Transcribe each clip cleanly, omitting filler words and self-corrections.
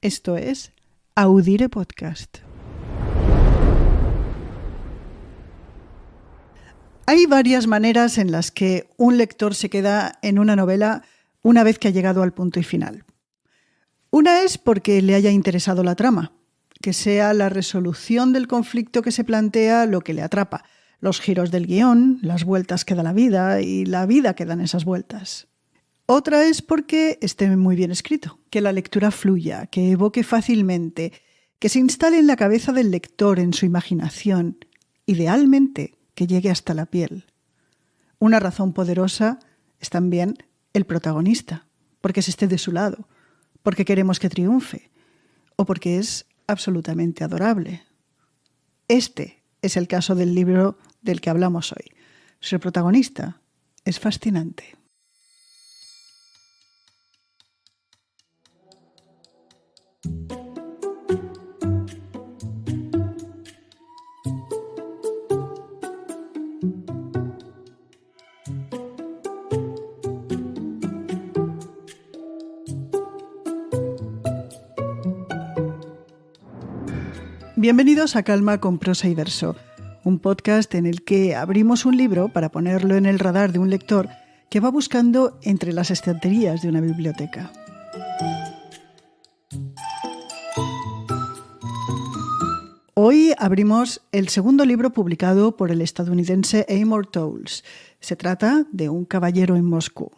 Esto es Audire Podcast. Hay varias maneras en las que un lector se queda en una novela una vez que ha llegado al punto y final. Una es porque le haya interesado la trama, que sea la resolución del conflicto que se plantea lo que le atrapa, los giros del guión, las vueltas que da la vida y la vida que dan esas vueltas. Otra es porque esté muy bien escrito, que la lectura fluya, que evoque fácilmente, que se instale en la cabeza del lector, en su imaginación, idealmente que llegue hasta la piel. Una razón poderosa es también el protagonista, porque se esté de su lado, porque queremos que triunfe o porque es absolutamente adorable. Este es el caso del libro del que hablamos hoy. Su protagonista es fascinante. Bienvenidos a Calma con prosa y verso, un podcast en el que abrimos un libro para ponerlo en el radar de un lector que va buscando entre las estanterías de una biblioteca. Hoy abrimos el segundo libro publicado por el estadounidense Amor Towles. Se trata de Un caballero en Moscú.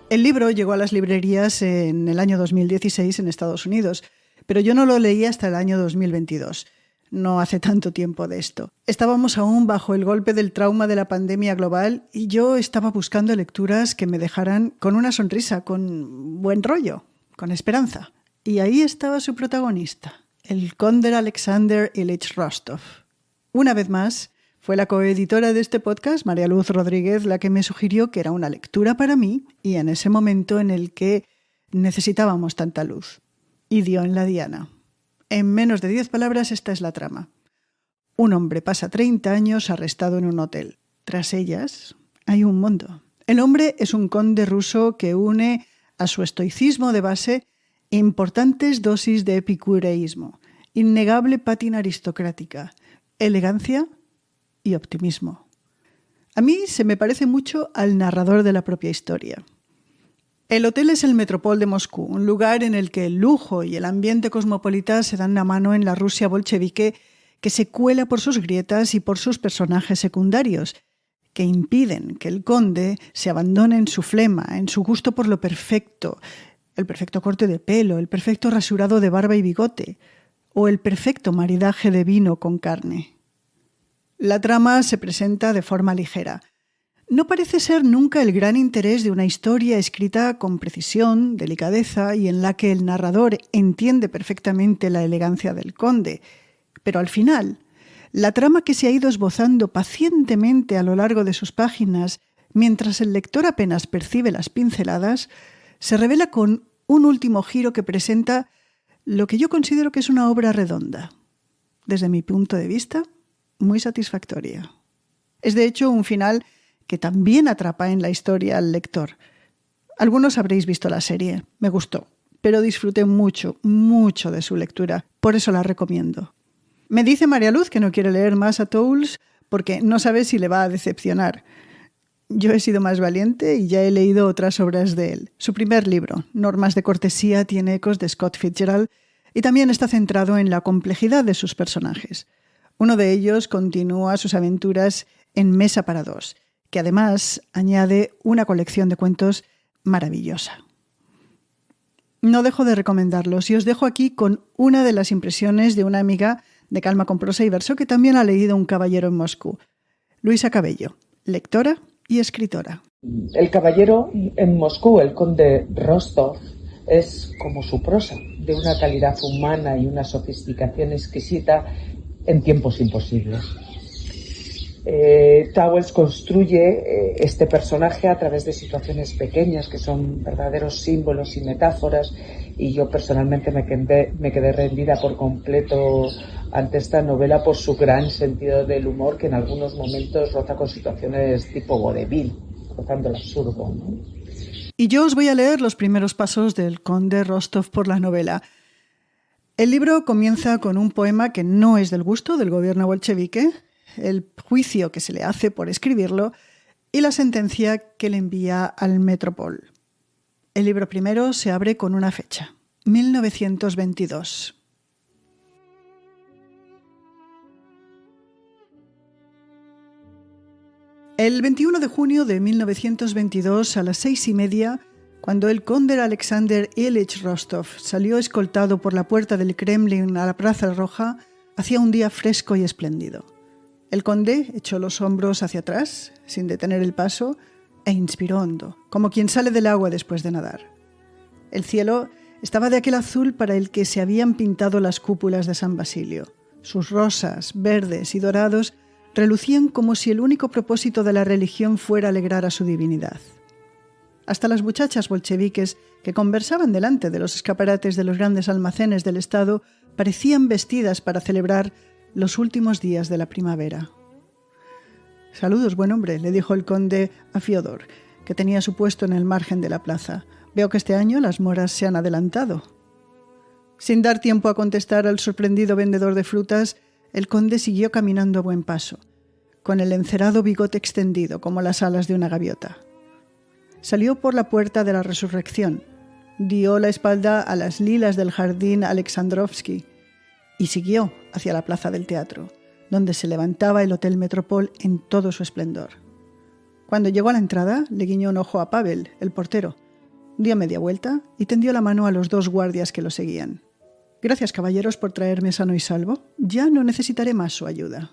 El libro llegó a las librerías en el año 2016 en Estados Unidos, pero yo no lo leí hasta el año 2022. No hace tanto tiempo de esto. Estábamos aún bajo el golpe del trauma de la pandemia global y yo estaba buscando lecturas que me dejaran con una sonrisa, con buen rollo, con esperanza. Y ahí estaba su protagonista, el conde Alexander Ilich Rostov. Una vez más, fue la coeditora de este podcast, María Luz Rodríguez, la que me sugirió que era una lectura para mí y en ese momento en el que necesitábamos tanta luz. Y dio en la diana. En menos de 10 palabras esta es la trama. Un hombre pasa 30 años arrestado en un hotel. Tras ellas hay un mundo. El hombre es un conde ruso que une a su estoicismo de base importantes dosis de epicureísmo, innegable pátina aristocrática, elegancia y optimismo. A mí se me parece mucho al narrador de la propia historia. El hotel es el Metropol de Moscú, un lugar en el que el lujo y el ambiente cosmopolita se dan la mano en la Rusia bolchevique que se cuela por sus grietas y por sus personajes secundarios, que impiden que el conde se abandone en su flema, en su gusto por lo perfecto, el perfecto corte de pelo, el perfecto rasurado de barba y bigote, o el perfecto maridaje de vino con carne. La trama se presenta de forma ligera. No parece ser nunca el gran interés de una historia escrita con precisión, delicadeza y en la que el narrador entiende perfectamente la elegancia del conde. Pero al final, la trama que se ha ido esbozando pacientemente a lo largo de sus páginas, mientras el lector apenas percibe las pinceladas, se revela con un último giro que presenta lo que yo considero que es una obra redonda. Desde mi punto de vista, muy satisfactoria. Es de hecho un final que también atrapa en la historia al lector. Algunos habréis visto la serie, me gustó, pero disfruté mucho, mucho de su lectura, por eso la recomiendo. Me dice María Luz que no quiere leer más a Towles porque no sabe si le va a decepcionar. Yo he sido más valiente y ya he leído otras obras de él. Su primer libro, Normas de cortesía, tiene ecos de Scott Fitzgerald y también está centrado en la complejidad de sus personajes. Uno de ellos continúa sus aventuras en Mesa para dos, que además añade una colección de cuentos maravillosa. No dejo de recomendarlos y os dejo aquí con una de las impresiones de una amiga de Calma con prosa y verso que también ha leído Un caballero en Moscú, Luisa Cabello, lectora y escritora. El caballero en Moscú, el conde Rostov, es como su prosa, de una calidad humana y una sofisticación exquisita en tiempos imposibles. Towles construye este personaje a través de situaciones pequeñas que son verdaderos símbolos y metáforas, y yo personalmente me quedé rendida por completo ante esta novela por su gran sentido del humor, que en algunos momentos roza con situaciones tipo vodevil, rozando el absurdo, ¿no? Y yo os voy a leer los primeros pasos del conde Rostov por la novela. El libro comienza con un poema que no es del gusto del gobierno bolchevique, el juicio que se le hace por escribirlo y la sentencia que le envía al Metropol. El libro primero se abre con una fecha, 1922. El 21 de junio de 1922 a las 6:30, cuando el conde Alexander Ilich Rostov salió escoltado por la puerta del Kremlin a la Plaza Roja, hacía un día fresco y espléndido. El conde echó los hombros hacia atrás, sin detener el paso, e inspiró hondo, como quien sale del agua después de nadar. El cielo estaba de aquel azul para el que se habían pintado las cúpulas de San Basilio. Sus rosas, verdes y dorados relucían como si el único propósito de la religión fuera alegrar a su divinidad. Hasta las muchachas bolcheviques que conversaban delante de los escaparates de los grandes almacenes del Estado parecían vestidas para celebrar los últimos días de la primavera. «Saludos, buen hombre», le dijo el conde a Fiodor, que tenía su puesto en el margen de la plaza. «Veo que este año las moras se han adelantado». Sin dar tiempo a contestar al sorprendido vendedor de frutas, el conde siguió caminando a buen paso, con el encerado bigote extendido como las alas de una gaviota. Salió por la puerta de la Resurrección, dio la espalda a las lilas del jardín Alexandrovsky y siguió hacia la plaza del teatro, donde se levantaba el Hotel Metropol en todo su esplendor. Cuando llegó a la entrada, le guiñó un ojo a Pavel, el portero, dio media vuelta y tendió la mano a los 2 guardias que lo seguían. «Gracias, caballeros, por traerme sano y salvo. Ya no necesitaré más su ayuda».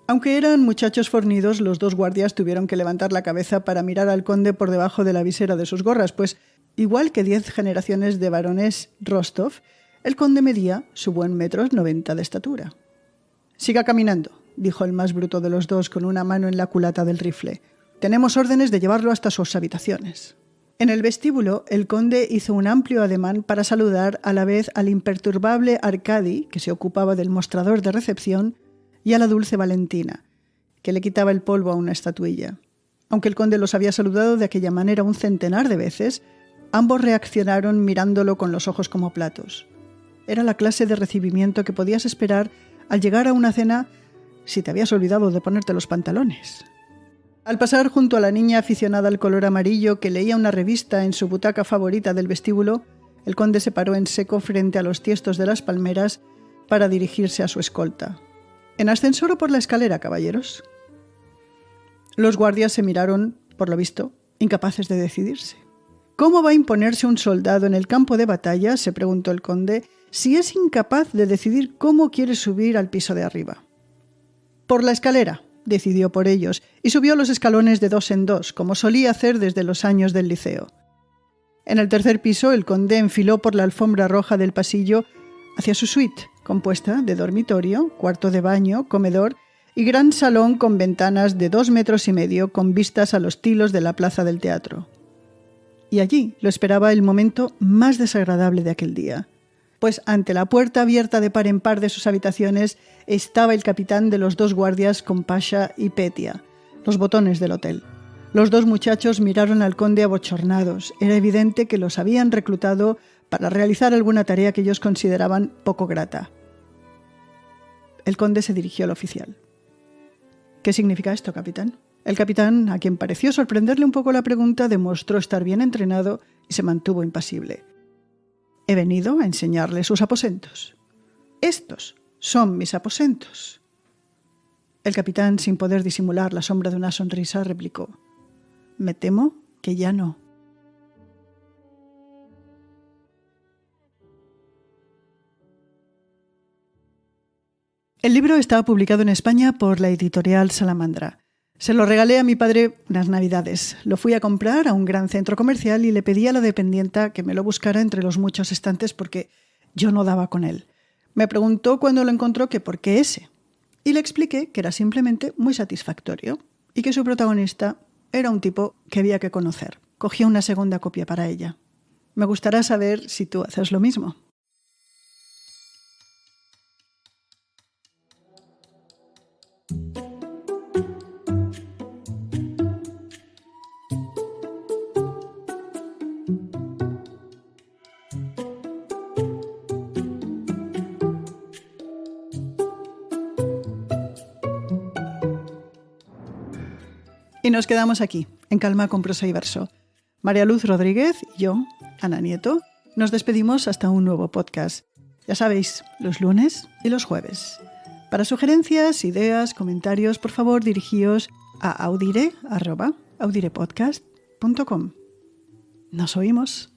Aunque eran muchachos fornidos, los 2 guardias tuvieron que levantar la cabeza para mirar al conde por debajo de la visera de sus gorras, pues, igual que 10 generaciones de varones Rostov, el conde medía su buen 1,90 m de estatura. «Siga caminando», dijo el más bruto de los 2 con una mano en la culata del rifle. «Tenemos órdenes de llevarlo hasta sus habitaciones». En el vestíbulo, el conde hizo un amplio ademán para saludar a la vez al imperturbable Arkady, que se ocupaba del mostrador de recepción, y a la dulce Valentina, que le quitaba el polvo a una estatuilla. Aunque el conde los había saludado de aquella manera un centenar de veces, ambos reaccionaron mirándolo con los ojos como platos. Era la clase de recibimiento que podías esperar al llegar a una cena si te habías olvidado de ponerte los pantalones. Al pasar junto a la niña aficionada al color amarillo que leía una revista en su butaca favorita del vestíbulo, el conde se paró en seco frente a los tiestos de las palmeras para dirigirse a su escolta. «¿En ascensor o por la escalera, caballeros?» Los guardias se miraron, por lo visto, incapaces de decidirse. «¿Cómo va a imponerse un soldado en el campo de batalla?», se preguntó el conde, «si es incapaz de decidir cómo quiere subir al piso de arriba». «Por la escalera», decidió por ellos, y subió los escalones de 2 en 2, como solía hacer desde los años del liceo. En el 3er piso, el conde enfiló por la alfombra roja del pasillo hacia su suite, compuesta de dormitorio, cuarto de baño, comedor y gran salón con ventanas de 2,5 metros con vistas a los tilos de la plaza del teatro. Y allí lo esperaba el momento más desagradable de aquel día, pues ante la puerta abierta de par en par de sus habitaciones estaba el capitán de los 2 guardias con Pasha y Petia, los botones del hotel. Los 2 muchachos miraron al conde abochornados. Era evidente que los habían reclutado para realizar alguna tarea que ellos consideraban poco grata. El conde se dirigió al oficial. «¿Qué significa esto, capitán?» El capitán, a quien pareció sorprenderle un poco la pregunta, demostró estar bien entrenado y se mantuvo impasible. «He venido a enseñarle sus aposentos. Estos son mis aposentos». El capitán, sin poder disimular la sombra de una sonrisa, replicó: «Me temo que ya no». El libro estaba publicado en España por la editorial Salamandra. Se lo regalé a mi padre unas navidades. Lo fui a comprar a un gran centro comercial y le pedí a la dependienta que me lo buscara entre los muchos estantes porque yo no daba con él. Me preguntó cuando lo encontró que por qué ese. Y le expliqué que era simplemente muy satisfactorio y que su protagonista era un tipo que había que conocer. Cogí una segunda copia para ella. Me gustará saber si tú haces lo mismo. Y nos quedamos aquí, en Calma con prosa y verso. María Luz Rodríguez y yo, Ana Nieto, nos despedimos hasta un nuevo podcast. Ya sabéis, los lunes y los jueves. Para sugerencias, ideas, comentarios, por favor dirigíos a audire@audirepodcast.com. Nos oímos.